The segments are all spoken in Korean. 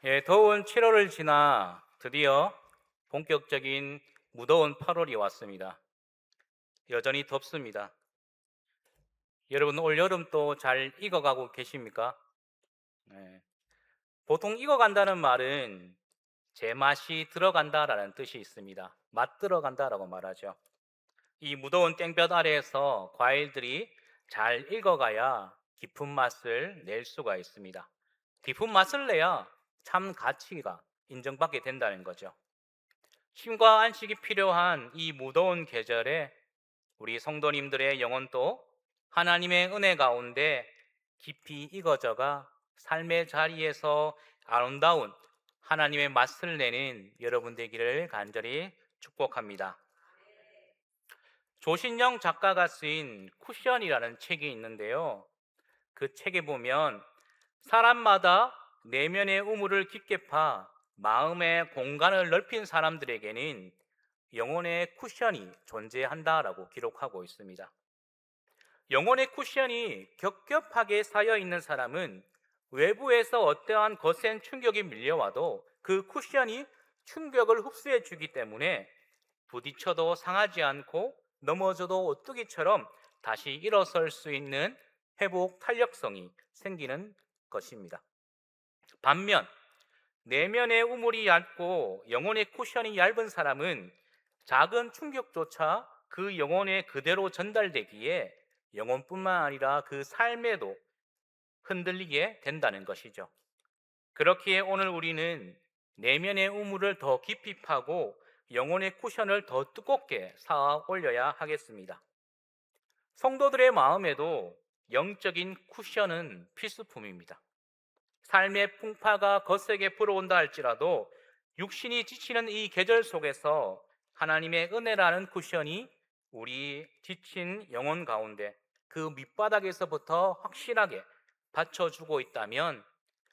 예, 더운 7월을 지나 드디어 본격적인 무더운 8월이 왔습니다. 여전히 덥습니다. 여러분 올 여름 또 잘 익어가고 계십니까? 네. 보통 익어간다는 말은 제맛이 들어간다라는 뜻이 있습니다. 맛 들어간다라고 말하죠. 이 무더운 땡볕 아래에서 과일들이 잘 익어가야 깊은 맛을 낼 수가 있습니다. 깊은 맛을 내야 참 가치가 인정받게 된다는 거죠. 쉼과 안식이 필요한 이 무더운 계절에 우리 성도님들의 영혼도 하나님의 은혜 가운데 깊이 익어져가 삶의 자리에서 아름다운 하나님의 맛을 내는 여러분 되기를 간절히 축복합니다. 조신영 작가가 쓰인 쿠션이라는 책이 있는데요. 그 책에 보면 사람마다 내면의 우물을 깊게 파 마음의 공간을 넓힌 사람들에게는 영혼의 쿠션이 존재한다라고 기록하고 있습니다. 영혼의 쿠션이 겹겹하게 쌓여 있는 사람은 외부에서 어떠한 거센 충격이 밀려와도 그 쿠션이 충격을 흡수해 주기 때문에 부딪혀도 상하지 않고 넘어져도 오뚜기처럼 다시 일어설 수 있는 회복 탄력성이 생기는 것입니다. 반면 내면의 우물이 얇고 영혼의 쿠션이 얇은 사람은 작은 충격조차 그 영혼에 그대로 전달되기에 영혼뿐만 아니라 그 삶에도 흔들리게 된다는 것이죠. 그렇기에 오늘 우리는 내면의 우물을 더 깊이 파고 영혼의 쿠션을 더 두껍게 쌓아 올려야 하겠습니다. 성도들의 마음에도 영적인 쿠션은 필수품입니다. 삶의 풍파가 거세게 불어온다 할지라도 육신이 지치는 이 계절 속에서 하나님의 은혜라는 쿠션이 우리 지친 영혼 가운데 그 밑바닥에서부터 확실하게 받쳐주고 있다면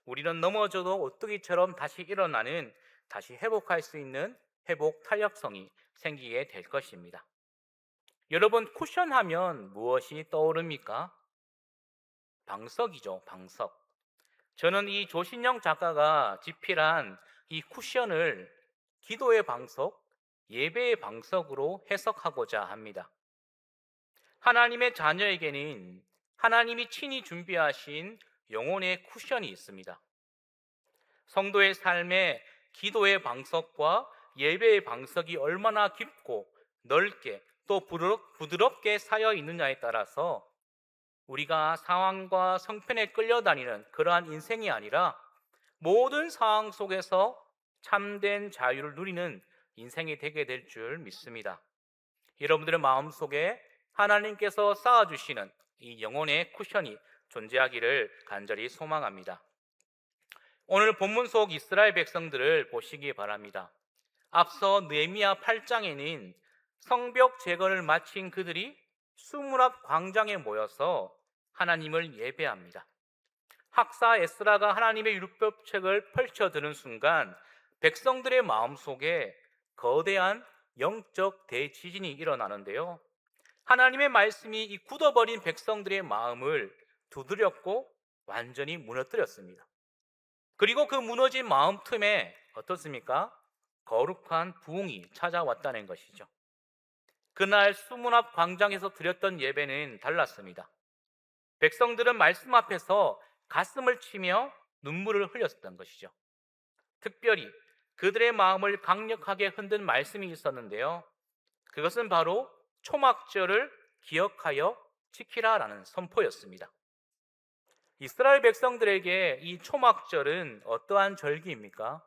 우리는 넘어져도 오뚜기처럼 다시 일어나는, 다시 회복할 수 있는 회복 탄력성이 생기게 될 것입니다. 여러분, 쿠션하면 무엇이 떠오릅니까? 방석이죠, 방석. 저는 이 조신영 작가가 집필한 이 쿠션을 기도의 방석, 예배의 방석으로 해석하고자 합니다. 하나님의 자녀에게는 하나님이 친히 준비하신 영혼의 쿠션이 있습니다. 성도의 삶에 기도의 방석과 예배의 방석이 얼마나 깊고 넓게 또 부드럽게 쌓여 있느냐에 따라서 우리가 상황과 성편에 끌려다니는 그러한 인생이 아니라 모든 상황 속에서 참된 자유를 누리는 인생이 되게 될 줄 믿습니다. 여러분들의 마음속에 하나님께서 쌓아주시는 이 영혼의 쿠션이 존재하기를 간절히 소망합니다. 오늘 본문 속 이스라엘 백성들을 보시기 바랍니다. 앞서 느헤미야 8장에는 성벽 재건을 마친 그들이 수문 앞 광장에 모여서 하나님을 예배합니다. 학사 에스라가 하나님의 율법책을 펼쳐드는 순간 백성들의 마음속에 거대한 영적 대지진이 일어나는데요. 하나님의 말씀이 이 굳어버린 백성들의 마음을 두드렸고 완전히 무너뜨렸습니다. 그리고 그 무너진 마음 틈에 어떻습니까? 거룩한 부흥이 찾아왔다는 것이죠. 그날 수문 앞 광장에서 드렸던 예배는 달랐습니다. 백성들은 말씀 앞에서 가슴을 치며 눈물을 흘렸던 것이죠. 특별히 그들의 마음을 강력하게 흔든 말씀이 있었는데요. 그것은 바로 초막절을 기억하여 지키라라는 선포였습니다. 이스라엘 백성들에게 이 초막절은 어떠한 절기입니까?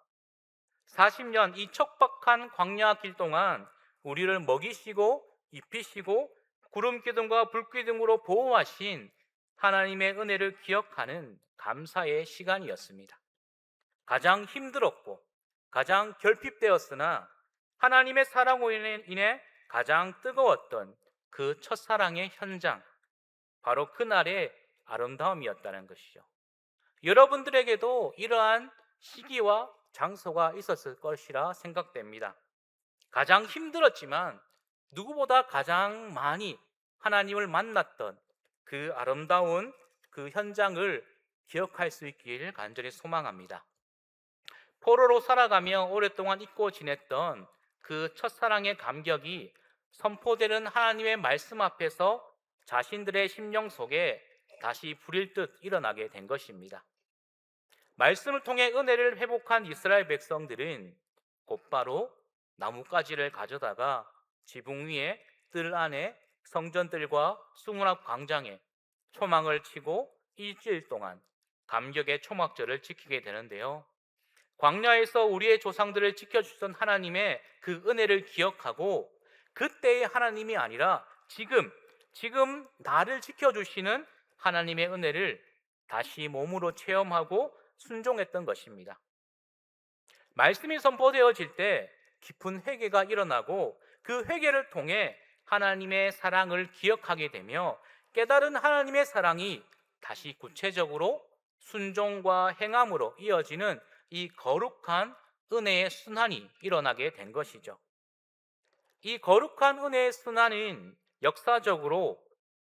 40년 이 척박한 광야 길 동안 우리를 먹이시고 입히시고 구름 기둥과 불 기둥으로 보호하신 하나님의 은혜를 기억하는 감사의 시간이었습니다. 가장 힘들었고 가장 결핍되었으나 하나님의 사랑으로 인해 가장 뜨거웠던 그 첫사랑의 현장, 바로 그날의 아름다움이었다는 것이죠. 여러분들에게도 이러한 시기와 장소가 있었을 것이라 생각됩니다. 가장 힘들었지만 누구보다 가장 많이 하나님을 만났던 그 아름다운 그 현장을 기억할 수 있기를 간절히 소망합니다. 포로로 살아가며 오랫동안 잊고 지냈던 그 첫사랑의 감격이 선포되는 하나님의 말씀 앞에서 자신들의 심령 속에 다시 불일 듯 일어나게 된 것입니다. 말씀을 통해 은혜를 회복한 이스라엘 백성들은 곧바로 나뭇가지를 가져다가 지붕 위에 뜰 안에 성전들과 수문앞 광장에 초막을 치고 일주일 동안 감격의 초막절을 지키게 되는데요. 광야에서 우리의 조상들을 지켜주셨던 하나님의 그 은혜를 기억하고 그때의 하나님이 아니라 지금 나를 지켜주시는 하나님의 은혜를 다시 몸으로 체험하고 순종했던 것입니다. 말씀이 선포되어질 때 깊은 회개가 일어나고 그 회개를 통해 하나님의 사랑을 기억하게 되며 깨달은 하나님의 사랑이 다시 구체적으로 순종과 행함으로 이어지는 이 거룩한 은혜의 순환이 일어나게 된 것이죠. 이 거룩한 은혜의 순환은 역사적으로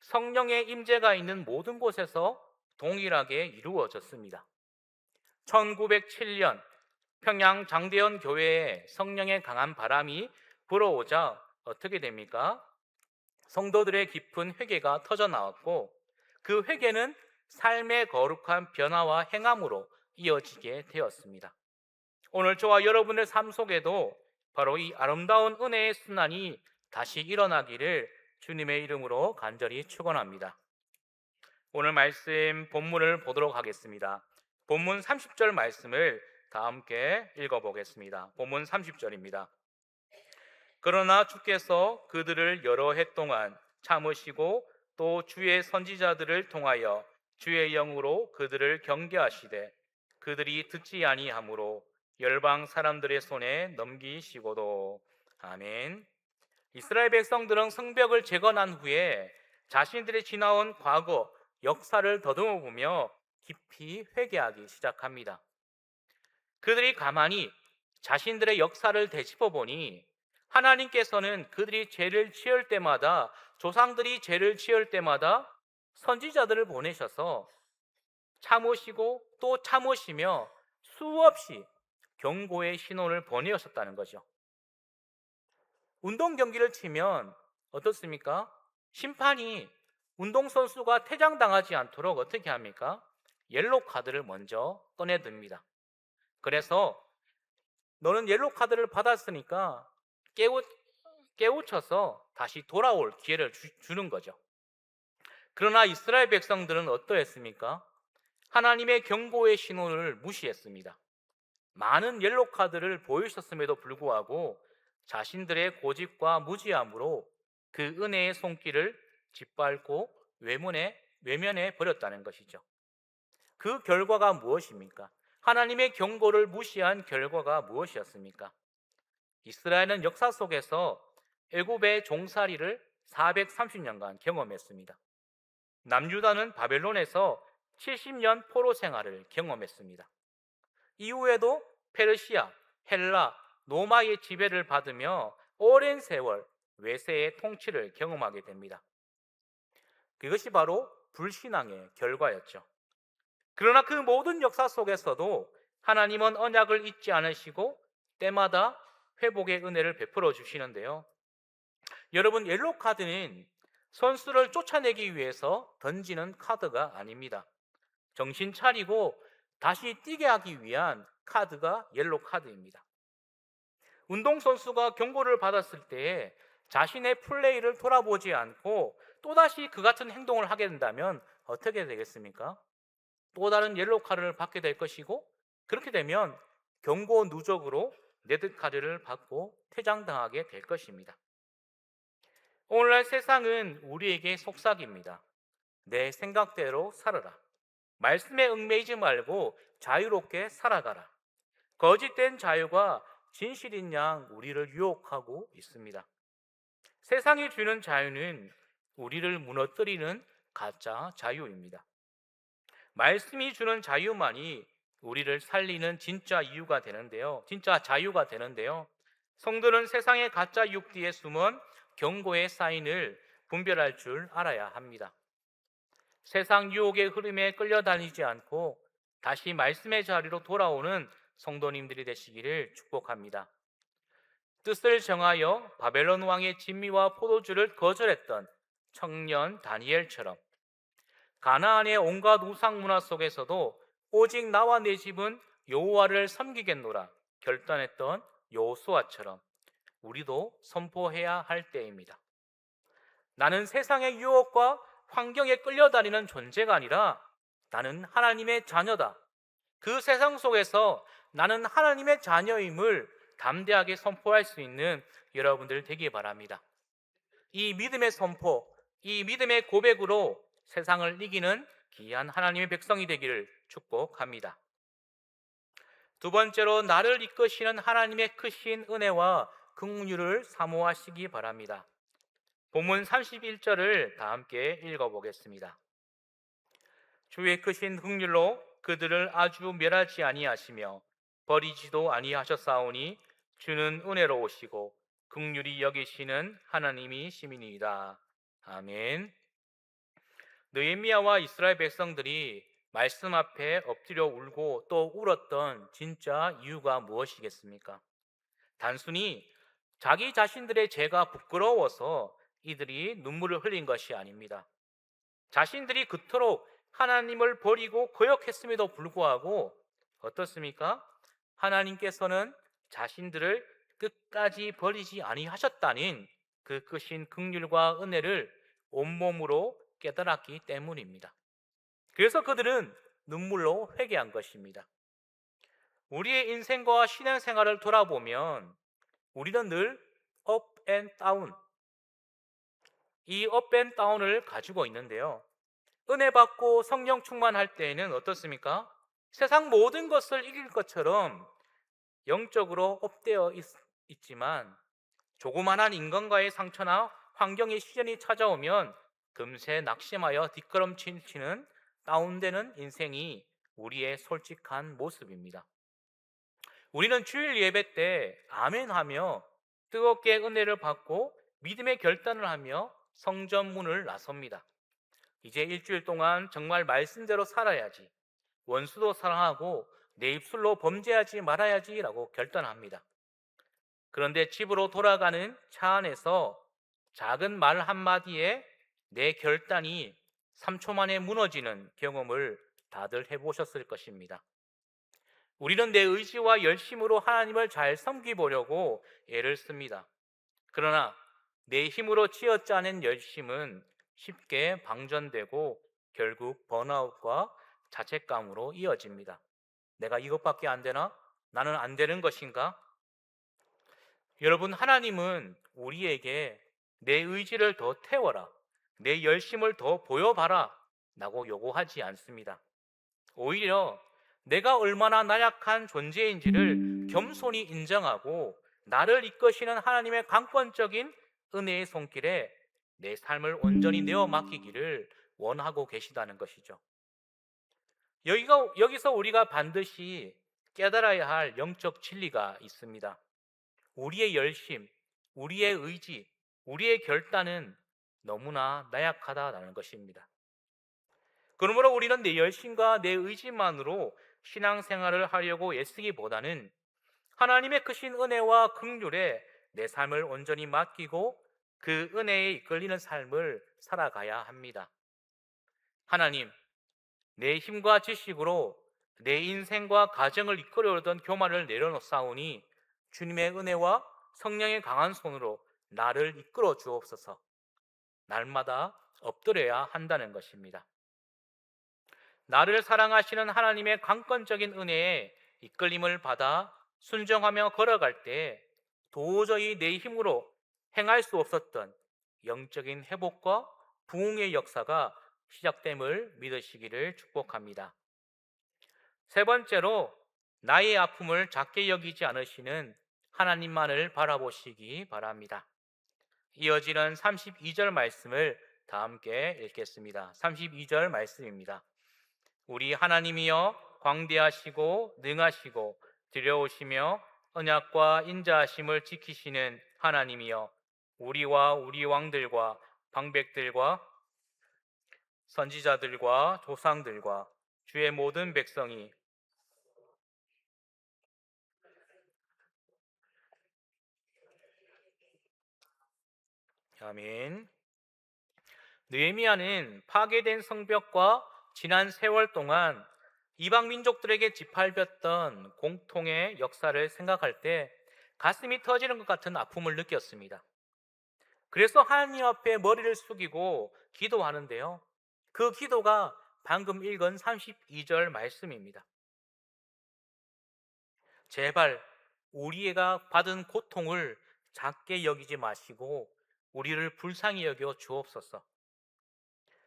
성령의 임재가 있는 모든 곳에서 동일하게 이루어졌습니다. 1907년 평양 장대현 교회에 성령의 강한 바람이 불어오자 어떻게 됩니까? 성도들의 깊은 회개가 터져 나왔고 그 회개는 삶의 거룩한 변화와 행함으로 이어지게 되었습니다. 오늘 저와 여러분의 삶 속에도 바로 이 아름다운 은혜의 순환이 다시 일어나기를 주님의 이름으로 간절히 축원합니다. 오늘 말씀 본문을 보도록 하겠습니다. 본문 30절 말씀을 다 함께 읽어보겠습니다. 본문 30절입니다. 그러나 주께서 그들을 여러 해 동안 참으시고 또 주의 선지자들을 통하여 주의 영으로 그들을 경계하시되 그들이 듣지 아니하므로 열방 사람들의 손에 넘기시고도. 아멘. 이스라엘 백성들은 성벽을 재건한 후에 자신들이 지나온 과거 역사를 더듬어 보며 깊이 회개하기 시작합니다. 그들이 가만히 자신들의 역사를 되짚어 보니 하나님께서는 그들이 죄를 지을 때마다, 조상들이 죄를 지을 때마다 선지자들을 보내셔서 참으시고 또 참으시며 수없이 경고의 신호를 보내셨다는 거죠. 운동 경기를 치면 어떻습니까? 심판이 운동선수가 퇴장당하지 않도록 어떻게 합니까? 옐로우 카드를 먼저 꺼내듭니다. 그래서 너는 옐로우 카드를 받았으니까 깨우쳐서 다시 돌아올 기회를 주는 거죠. 그러나 이스라엘 백성들은 어떠했습니까? 하나님의 경고의 신호를 무시했습니다. 많은 옐로우 카드를 보이셨음에도 불구하고 자신들의 고집과 무지함으로 그 은혜의 손길을 짓밟고 외면해 버렸다는 것이죠. 그 결과가 무엇입니까? 하나님의 경고를 무시한 결과가 무엇이었습니까? 이스라엘은 역사 속에서 애굽의 종살이를 430년간 경험했습니다. 남유다는 바벨론에서 70년 포로 생활을 경험했습니다. 이후에도 페르시아, 헬라, 로마의 지배를 받으며 오랜 세월 외세의 통치를 경험하게 됩니다. 그것이 바로 불신앙의 결과였죠. 그러나 그 모든 역사 속에서도 하나님은 언약을 잊지 않으시고 때마다 회복의 은혜를 베풀어 주시는데요. 여러분, 옐로우 카드는 선수를 쫓아내기 위해서 던지는 카드가 아닙니다. 정신 차리고 다시 뛰게 하기 위한 카드가 옐로우 카드입니다. 운동선수가 경고를 받았을 때 자신의 플레이를 돌아보지 않고 또다시 그 같은 행동을 하게 된다면 어떻게 되겠습니까? 또 다른 옐로우 카드를 받게 될 것이고, 그렇게 되면 경고 누적으로 레드카드를 받고 퇴장당하게 될 것입니다. 오늘날 세상은 우리에게 속삭입니다. 내 생각대로 살아라. 말씀에 얽매이지 말고 자유롭게 살아가라. 거짓된 자유가 진실인 양 우리를 유혹하고 있습니다. 세상이 주는 자유는 우리를 무너뜨리는 가짜 자유입니다. 말씀이 주는 자유만이 우리를 살리는 진짜 이유가 되는데요. 진짜 자유가 되는데요. 성도는 세상의 가짜 육뒤에 숨은 경고의 사인을 분별할 줄 알아야 합니다. 세상 유혹의 흐름에 끌려다니지 않고 다시 말씀의 자리로 돌아오는 성도님들이 되시기를 축복합니다. 뜻을 정하여 바벨론 왕의 진미와 포도주를 거절했던 청년 다니엘처럼 가나안의 온갖 우상 문화 속에서도 오직 나와 내 집은 여호와를 섬기겠노라 결단했던 여호수아처럼 우리도 선포해야 할 때입니다. 나는 세상의 유혹과 환경에 끌려다니는 존재가 아니라 나는 하나님의 자녀다. 그 세상 속에서 나는 하나님의 자녀임을 담대하게 선포할 수 있는 여러분들 되기 바랍니다. 이 믿음의 선포, 이 믿음의 고백으로 세상을 이기는 귀한 하나님의 백성이 되기를 축복합니다. 두 번째로 나를 이끄시는 하나님의 크신 은혜와 긍휼을 사모하시기 바랍니다. 본문 31절을 다 함께 읽어보겠습니다. 주의 크신 긍휼로 그들을 아주 멸하지 아니하시며 버리지도 아니하셨사오니 주는 은혜로우시고 긍휼히 여기시는 하나님이 시민이다. 아멘. 느헤미야와 이스라엘 백성들이 말씀 앞에 엎드려 울고 또 울었던 진짜 이유가 무엇이겠습니까? 단순히 자기 자신들의 죄가 부끄러워서 이들이 눈물을 흘린 것이 아닙니다. 자신들이 그토록 하나님을 버리고 거역했음에도 불구하고 어떻습니까? 하나님께서는 자신들을 끝까지 버리지 아니하셨다는 그 크신 긍휼과 은혜를 온몸으로 깨달았기 때문입니다. 그래서 그들은 눈물로 회개한 것입니다. 우리의 인생과 신앙생활을 돌아보면 우리는 늘 업 앤 다운, 이 업 앤 다운을 가지고 있는데요. 은혜 받고 성령 충만할 때에는 어떻습니까? 세상 모든 것을 이길 것처럼 영적으로 업되어 있지만 조그만한 인간과의 상처나 환경의 시련이 찾아오면 금세 낙심하여 뒷걸음치는 다운되는 인생이 우리의 솔직한 모습입니다. 우리는 주일 예배 때 아멘하며 뜨겁게 은혜를 받고 믿음의 결단을 하며 성전 문을 나섭니다. 이제 일주일 동안 정말 말씀대로 살아야지, 원수도 사랑하고 내 입술로 범죄하지 말아야지라고 결단합니다. 그런데 집으로 돌아가는 차 안에서 작은 말 한마디에 내 결단이 3초 만에 무너지는 경험을 다들 해보셨을 것입니다. 우리는 내 의지와 열심으로 하나님을 잘 섬기보려고 애를 씁니다. 그러나 내 힘으로 쥐어짜낸 열심은 쉽게 방전되고 결국 번아웃과 자책감으로 이어집니다. 내가 이것밖에 안 되나? 나는 안 되는 것인가? 여러분, 하나님은 우리에게 내 의지를 더 태워라, 내 열심을 더 보여봐라 라고 요구하지 않습니다. 오히려 내가 얼마나 나약한 존재인지를 겸손히 인정하고 나를 이끄시는 하나님의 강권적인 은혜의 손길에 내 삶을 온전히 내어 맡기기를 원하고 계시다는 것이죠. 여기서 우리가 반드시 깨달아야 할 영적 진리가 있습니다. 우리의 열심, 우리의 의지, 우리의 결단은 너무나 나약하다라는 것입니다. 그러므로 우리는 내 열심과 내 의지만으로 신앙생활을 하려고 애쓰기보다는 하나님의 크신 은혜와 긍휼에 내 삶을 온전히 맡기고 그 은혜에 이끌리는 삶을 살아가야 합니다. 하나님, 내 힘과 지식으로 내 인생과 가정을 이끌어오던 교만을 내려놓사오니 주님의 은혜와 성령의 강한 손으로 나를 이끌어 주옵소서. 날마다 엎드려야 한다는 것입니다. 나를 사랑하시는 하나님의 강권적인 은혜에 이끌림을 받아 순종하며 걸어갈 때 도저히 내 힘으로 행할 수 없었던 영적인 회복과 부흥의 역사가 시작됨을 믿으시기를 축복합니다. 세 번째로, 나의 아픔을 작게 여기지 않으시는 하나님만을 바라보시기 바랍니다. 이어지는 32절 말씀을 다 함께 읽겠습니다. 32절 말씀입니다. 우리 하나님이여 광대하시고 능하시고 두려우시며 언약과 인자하심을 지키시는 하나님이여 우리와 우리 왕들과 방백들과 선지자들과 조상들과 주의 모든 백성이 아멘. 느헤미야는 파괴된 성벽과 지난 세월 동안 이방 민족들에게 짓밟혔던 공통의 역사를 생각할 때 가슴이 터지는 것 같은 아픔을 느꼈습니다. 그래서 하나님 앞에 머리를 숙이고 기도하는데요. 그 기도가 방금 읽은 32절 말씀입니다. 제발 우리가 받은 고통을 작게 여기지 마시고 우리를 불쌍히 여겨 주옵소서.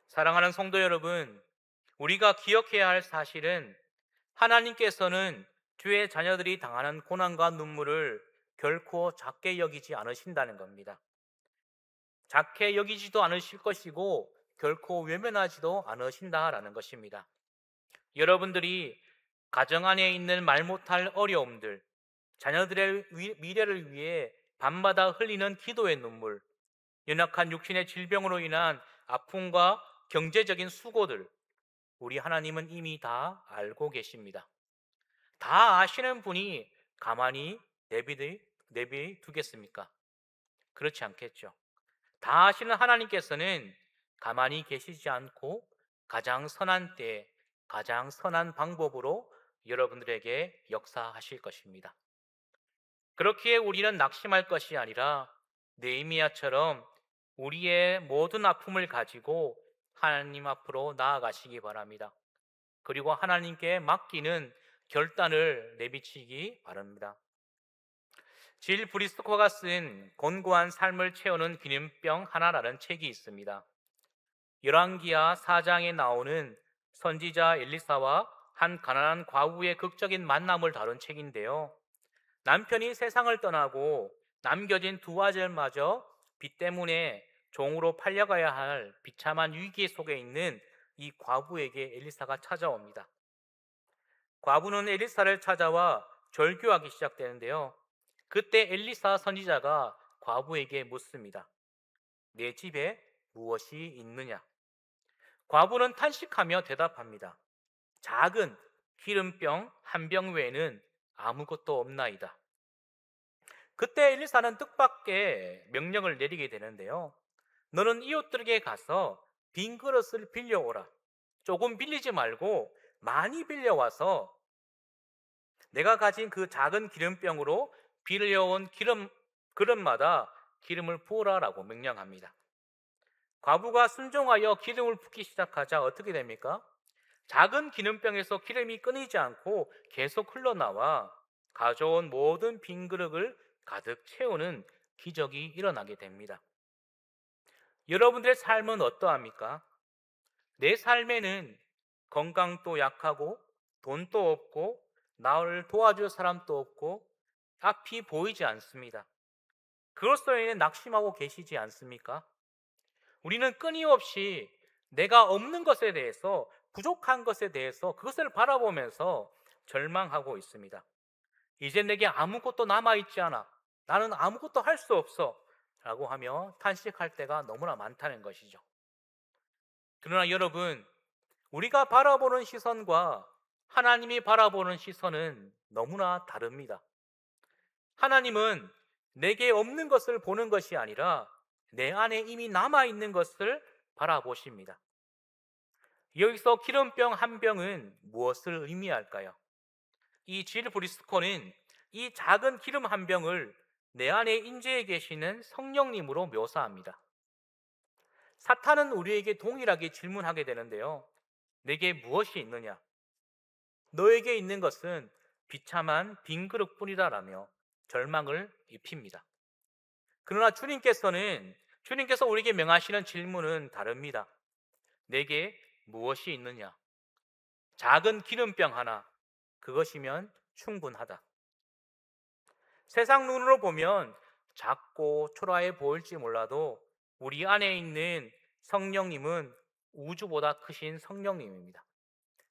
사랑하는 성도 여러분, 우리가 기억해야 할 사실은 하나님께서는 주의 자녀들이 당하는 고난과 눈물을 결코 작게 여기지 않으신다는 겁니다. 작게 여기지도 않으실 것이고 결코 외면하지도 않으신다라는 것입니다. 여러분들이 가정 안에 있는 말 못할 어려움들, 자녀들의 미래를 위해 밤마다 흘리는 기도의 눈물, 연약한 육신의 질병으로 인한 아픔과 경제적인 수고들, 우리 하나님은 이미 다 알고 계십니다. 다 아시는 분이 가만히 내비두겠습니까? 그렇지 않겠죠. 다 아시는 하나님께서는 가만히 계시지 않고 가장 선한 때, 가장 선한 방법으로 여러분들에게 역사하실 것입니다. 그렇기에 우리는 낙심할 것이 아니라 느헤미야처럼 우리의 모든 아픔을 가지고 하나님 앞으로 나아가시기 바랍니다. 그리고 하나님께 맡기는 결단을 내비치기 바랍니다. 질 브리스코가 쓴 곤고한 삶을 채우는 기념병 하나라는 책이 있습니다. 열왕기하 4장에 나오는 선지자 엘리사와 한 가난한 과부의 극적인 만남을 다룬 책인데요. 남편이 세상을 떠나고 남겨진 두 아들마저 빚 때문에 종으로 팔려가야 할 비참한 위기 속에 있는 이 과부에게 엘리사가 찾아옵니다. 과부는 엘리사를 찾아와 절규하기 시작되는데요. 그때 엘리사 선지자가 과부에게 묻습니다. 내 집에 무엇이 있느냐? 과부는 탄식하며 대답합니다. 작은 기름병 한 병 외에는 아무것도 없나이다. 그때 엘리사는 뜻밖의 명령을 내리게 되는데요. 너는 이웃들에게 가서 빈 그릇을 빌려오라. 조금 빌리지 말고 많이 빌려와서 내가 가진 그 작은 기름병으로 빌려온 그릇마다 기름을 부으라라고 명령합니다. 과부가 순종하여 기름을 붓기 시작하자 어떻게 됩니까? 작은 기름병에서 기름이 끊이지 않고 계속 흘러나와 가져온 모든 빈 그릇을 가득 채우는 기적이 일어나게 됩니다. 여러분들의 삶은 어떠합니까? 내 삶에는 건강도 약하고 돈도 없고 나를 도와줄 사람도 없고 앞이 보이지 않습니다. 그것으로 인해 낙심하고 계시지 않습니까? 우리는 끊임없이 내가 없는 것에 대해서, 부족한 것에 대해서 그것을 바라보면서 절망하고 있습니다. 이제 내게 아무것도 남아있지 않아. 나는 아무것도 할 수 없어. 라고 하며 탄식할 때가 너무나 많다는 것이죠. 그러나 여러분, 우리가 바라보는 시선과 하나님이 바라보는 시선은 너무나 다릅니다. 하나님은 내게 없는 것을 보는 것이 아니라 내 안에 이미 남아있는 것을 바라보십니다. 여기서 기름병 한 병은 무엇을 의미할까요? 이 질 브리스코는 이 작은 기름 한 병을 내 안에 임재해 계시는 성령님으로 묘사합니다. 사탄은 우리에게 동일하게 질문하게 되는데요. 내게 무엇이 있느냐? 너에게 있는 것은 비참한 빈 그릇뿐이다라며 절망을 입힙니다. 그러나 주님께서 우리에게 명하시는 질문은 다릅니다. 내게 무엇이 있느냐? 작은 기름병 하나, 그것이면 충분하다. 세상 눈으로 보면 작고 초라해 보일지 몰라도 우리 안에 있는 성령님은 우주보다 크신 성령님입니다.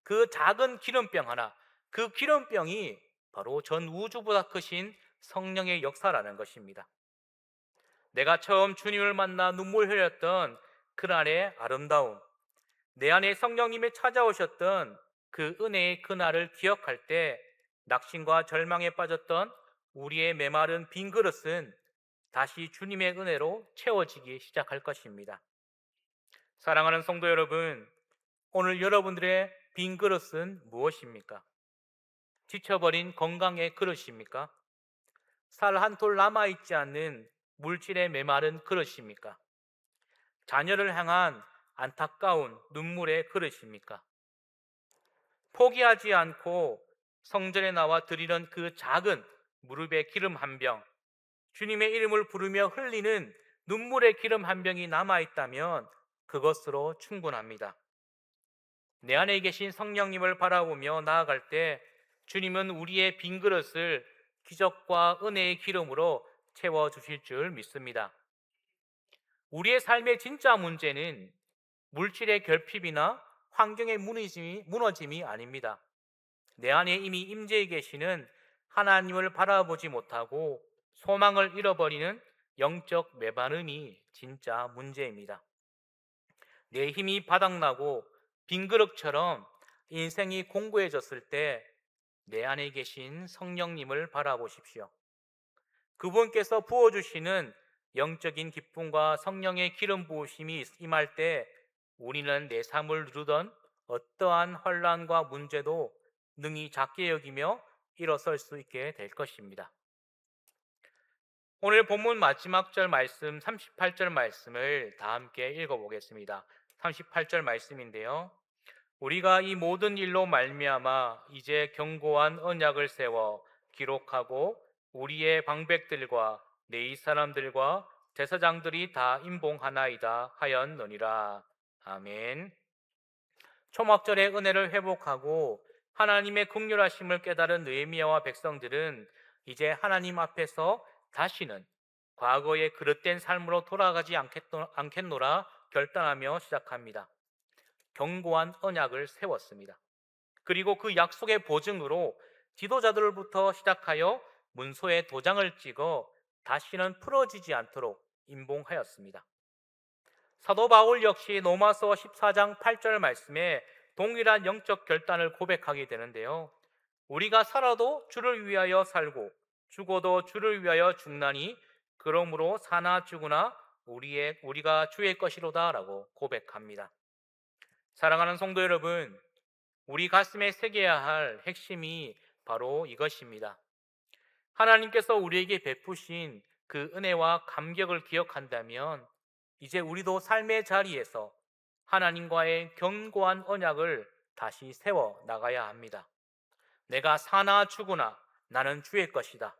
그 작은 기름병 하나, 그 기름병이 바로 전 우주보다 크신 성령의 역사라는 것입니다. 내가 처음 주님을 만나 눈물 흘렸던 그날의 아름다움, 내 안에 성령님이 찾아오셨던 그 은혜의 그날을 기억할 때 낙심과 절망에 빠졌던 우리의 메마른 빈 그릇은 다시 주님의 은혜로 채워지기 시작할 것입니다. 사랑하는 성도 여러분, 오늘 여러분들의 빈 그릇은 무엇입니까? 지쳐버린 건강의 그릇입니까? 살 한 톨 남아있지 않는 물질의 메마른 그릇입니까? 자녀를 향한 안타까운 눈물의 그릇입니까? 포기하지 않고 성전에 나와 드리는 그 작은 무릎의 기름 한 병, 주님의 이름을 부르며 흘리는 눈물의 기름 한 병이 남아있다면 그것으로 충분합니다. 내 안에 계신 성령님을 바라보며 나아갈 때 주님은 우리의 빈 그릇을 기적과 은혜의 기름으로 채워주실 줄 믿습니다. 우리의 삶의 진짜 문제는 물질의 결핍이나 환경의 무너짐이 아닙니다. 내 안에 이미 임재해 계시는 하나님을 바라보지 못하고 소망을 잃어버리는 영적 메마름이 진짜 문제입니다. 내 힘이 바닥나고 빈 그릇처럼 인생이 공고해졌을 때 내 안에 계신 성령님을 바라보십시오. 그분께서 부어주시는 영적인 기쁨과 성령의 기름 부으심이 임할 때 우리는 내 삶을 누르던 어떠한 혼란과 문제도 능히 작게 여기며 일어설 수 있게 될 것입니다. 오늘 본문 마지막 절 말씀 38절 말씀을 다 함께 읽어보겠습니다. 38절 말씀인데요. 우리가 이 모든 일로 말미암아 이제 견고한 언약을 세워 기록하고 우리의 방백들과 내 사람들과 제사장들이 다 임봉하나이다 하였느니라. 아멘. 초막절의 은혜를 회복하고 하나님의 긍휼하심을 깨달은 느헤미야와 백성들은 이제 하나님 앞에서 다시는 과거의 그릇된 삶으로 돌아가지 않겠노라 결단하며 시작합니다. 견고한 언약을 세웠습니다. 그리고 그 약속의 보증으로 지도자들부터 시작하여 문서에 도장을 찍어 다시는 풀어지지 않도록 임봉하였습니다. 사도 바울 역시 로마서 14장 8절 말씀에 동일한 영적 결단을 고백하게 되는데요. 우리가 살아도 주를 위하여 살고 죽어도 주를 위하여 죽나니 그러므로 사나 죽으나 우리가 주의 것이로다 라고 고백합니다. 사랑하는 성도 여러분, 우리 가슴에 새겨야 할 핵심이 바로 이것입니다. 하나님께서 우리에게 베푸신 그 은혜와 감격을 기억한다면 이제 우리도 삶의 자리에서 하나님과의 견고한 언약을 다시 세워 나가야 합니다. 내가 사나 죽으나 나는 주의 것이다.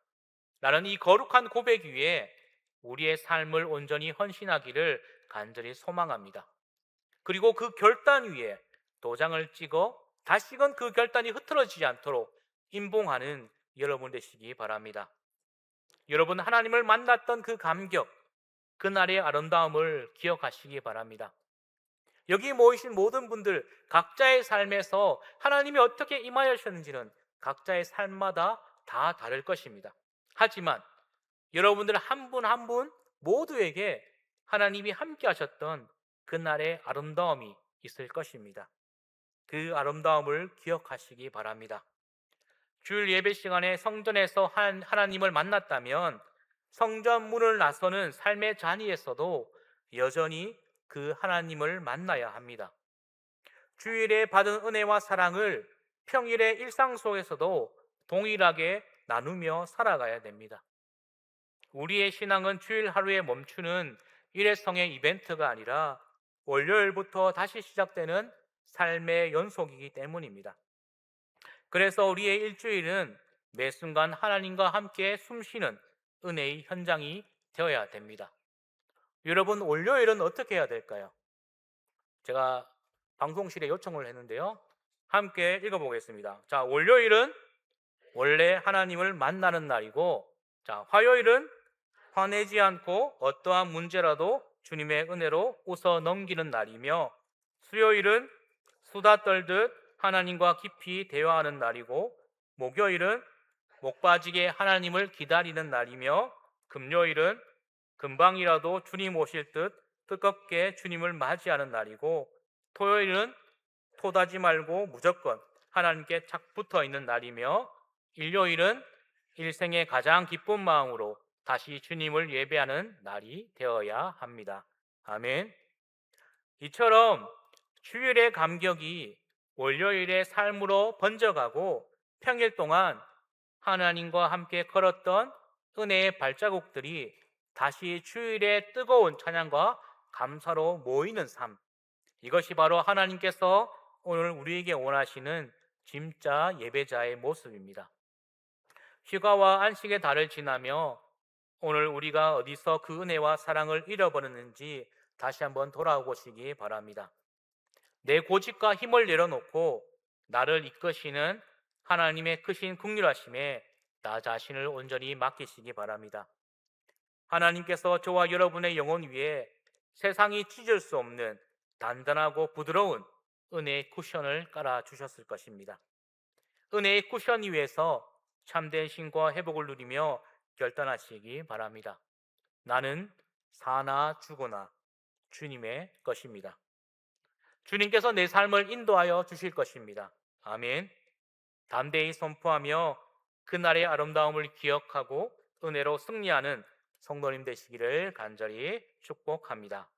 나는 이 거룩한 고백 위에 우리의 삶을 온전히 헌신하기를 간절히 소망합니다. 그리고 그 결단 위에 도장을 찍어 다시금 그 결단이 흐트러지지 않도록 임봉하는 여러분 되시기 바랍니다. 여러분, 하나님을 만났던 그 감격, 그날의 아름다움을 기억하시기 바랍니다. 여기 모이신 모든 분들 각자의 삶에서 하나님이 어떻게 임하셨는지는 각자의 삶마다 다 다를 것입니다. 하지만 여러분들 한 분 한 분 모두에게 하나님이 함께 하셨던 그날의 아름다움이 있을 것입니다. 그 아름다움을 기억하시기 바랍니다. 주일 예배 시간에 성전에서 하나님을 만났다면 성전 문을 나서는 삶의 자리에서도 여전히 그 하나님을 만나야 합니다. 주일에 받은 은혜와 사랑을 평일의 일상 속에서도 동일하게 나누며 살아가야 됩니다. 우리의 신앙은 주일 하루에 멈추는 일회성의 이벤트가 아니라 월요일부터 다시 시작되는 삶의 연속이기 때문입니다. 그래서 우리의 일주일은 매 순간 하나님과 함께 숨쉬는 은혜의 현장이 되어야 됩니다. 여러분, 월요일은 어떻게 해야 될까요? 제가 방송실에 요청을 했는데요. 함께 읽어보겠습니다. 자, 월요일은 원래 하나님을 만나는 날이고, 자, 화요일은 화내지 않고 어떠한 문제라도 주님의 은혜로 웃어 넘기는 날이며, 수요일은 수다 떨듯 하나님과 깊이 대화하는 날이고, 목요일은 목 빠지게 하나님을 기다리는 날이며, 금요일은 금방이라도 주님 오실 듯 뜨겁게 주님을 맞이하는 날이고, 토요일은 토다지 말고 무조건 하나님께 착 붙어 있는 날이며, 일요일은 일생의 가장 기쁜 마음으로 다시 주님을 예배하는 날이 되어야 합니다. 아멘. 이처럼 주일의 감격이 월요일의 삶으로 번져가고 평일 동안 하나님과 함께 걸었던 은혜의 발자국들이 다시 주일의 뜨거운 찬양과 감사로 모이는 삶. 이것이 바로 하나님께서 오늘 우리에게 원하시는 진짜 예배자의 모습입니다. 휴가와 안식의 달을 지나며 오늘 우리가 어디서 그 은혜와 사랑을 잃어버렸는지 다시 한번 돌아보시기 바랍니다. 내 고집과 힘을 내려놓고 나를 이끄시는 하나님의 크신 긍휼하심에 나 자신을 온전히 맡기시기 바랍니다. 하나님께서 저와 여러분의 영혼 위에 세상이 찢을 수 없는 단단하고 부드러운 은혜의 쿠션을 깔아 주셨을 것입니다. 은혜의 쿠션 위에서 참된 신과 회복을 누리며 결단하시기 바랍니다. 나는 사나 죽으나 주님의 것입니다. 주님께서 내 삶을 인도하여 주실 것입니다. 아멘. 담대히 선포하며 그날의 아름다움을 기억하고 은혜로 승리하는 성도님 되시기를 간절히 축복합니다.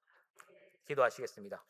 기도하시겠습니다.